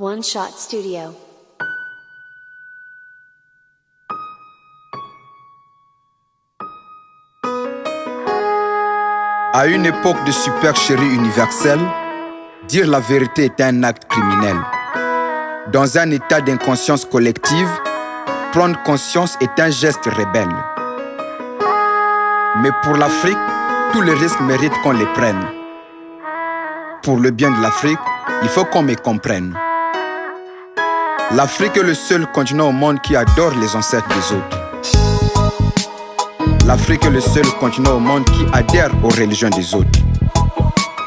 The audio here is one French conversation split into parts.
One Shot Studio. À une époque de supercherie universelle, dire la vérité est un acte criminel. Dans un état d'inconscience collective, prendre conscience est un geste rebelle. Mais pour l'Afrique, tous les risques méritent qu'on les prenne. Pour le bien de l'Afrique, il faut qu'on me comprenne. L'Afrique est le seul continent au monde qui adore les ancêtres des autres. L'Afrique est le seul continent au monde qui adhère aux religions des autres.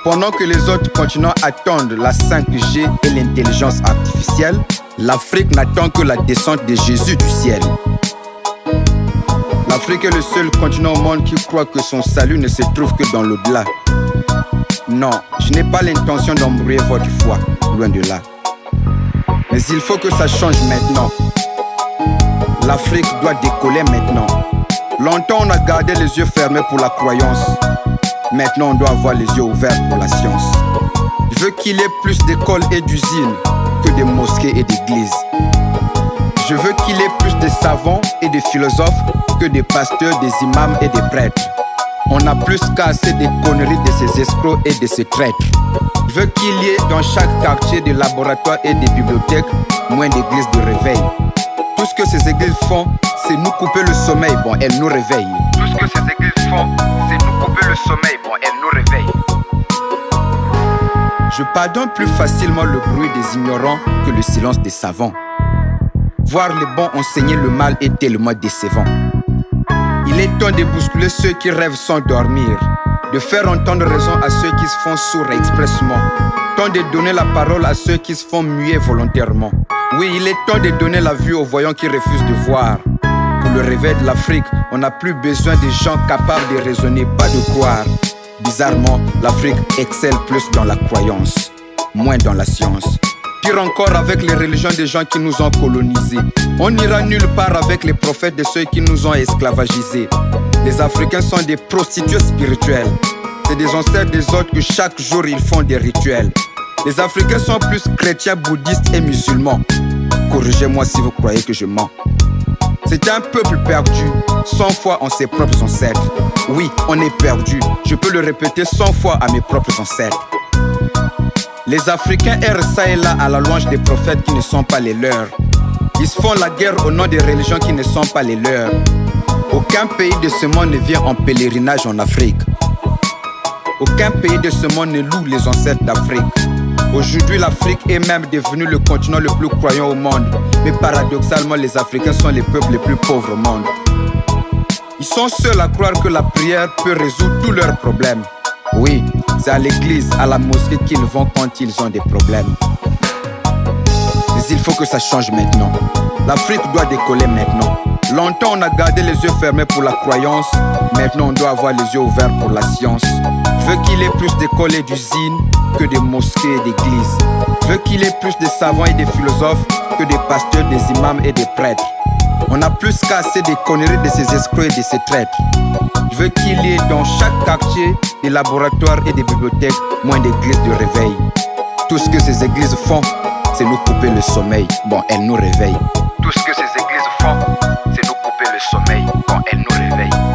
Pendant que les autres continents attendent la 5G et l'intelligence artificielle, l'Afrique n'attend que la descente de Jésus du ciel. L'Afrique est le seul continent au monde qui croit que son salut ne se trouve que dans l'au-delà. Non, je n'ai pas l'intention d'embrouiller votre foi, loin de là. Mais il faut que ça change maintenant. L'Afrique doit décoller maintenant. Longtemps on a gardé les yeux fermés pour la croyance. Maintenant on doit avoir les yeux ouverts pour la science. Je veux qu'il y ait plus d'écoles et d'usines que de mosquées et d'églises. Je veux qu'il y ait plus de savants et de philosophes que de pasteurs, des imams et des prêtres. On n'a plus qu'à assez des conneries de ces escrocs et de ces traîtres. Je veux qu'il y ait dans chaque quartier des laboratoires et des bibliothèques, moins d'églises de réveil. Tout ce que ces églises font, c'est nous couper le sommeil, bon, elles nous réveillent. Tout ce que ces églises font, c'est nous couper le sommeil, bon, elles nous réveillent. Je pardonne plus facilement le bruit des ignorants que le silence des savants. Voir les bons enseigner le mal est tellement décevant. Il est temps de bousculer ceux qui rêvent sans dormir, de faire entendre raison à ceux qui se font sourds expressement, temps de donner la parole à ceux qui se font muets volontairement. Oui, il est temps de donner la vue aux voyants qui refusent de voir. Pour le réveil de l'Afrique, on n'a plus besoin de gens capables de raisonner, pas de croire. Bizarrement, l'Afrique excelle plus dans la croyance, moins dans la science. Pire encore avec les religions des gens qui nous ont colonisés. On n'ira nulle part avec les prophètes de ceux qui nous ont esclavagisés. Les Africains sont des prostituées spirituelles. C'est des ancêtres des autres que chaque jour ils font des rituels. Les Africains sont plus chrétiens, bouddhistes et musulmans. Corrigez-moi si vous croyez que je mens. C'est un peuple perdu, 100 fois en ses propres ancêtres. Oui, on est perdu, je peux le répéter 100 fois à mes propres ancêtres. Les Africains errent ça et là à la louange des prophètes qui ne sont pas les leurs. Ils se font la guerre au nom des religions qui ne sont pas les leurs. Aucun pays de ce monde ne vient en pèlerinage en Afrique. Aucun pays de ce monde ne loue les ancêtres d'Afrique. Aujourd'hui, l'Afrique est même devenue le continent le plus croyant au monde. Mais paradoxalement, les Africains sont les peuples les plus pauvres au monde. Ils sont seuls à croire que la prière peut résoudre tous leurs problèmes. Oui, c'est à l'église, à la mosquée qu'ils vont quand ils ont des problèmes. Mais il faut que ça change maintenant. L'Afrique doit décoller maintenant. Longtemps on a gardé les yeux fermés pour la croyance. Maintenant on doit avoir les yeux ouverts pour la science. Je veux qu'il y ait plus d'écoles et d'usines que de mosquées et d'églises. Je veux qu'il y ait plus de savants et de philosophes que des pasteurs, des imams et des prêtres. On n'a plus qu'à assez des conneries de ces escrocs et de ces traîtres. Je veux qu'il y ait dans chaque quartier des laboratoires et des bibliothèques, moins d'églises de réveil. Tout ce que ces églises font, c'est nous couper le sommeil, bon, elles nous réveillent. Tout ce que ces églises font, c'est nous couper le sommeil, bon, elles nous réveillent.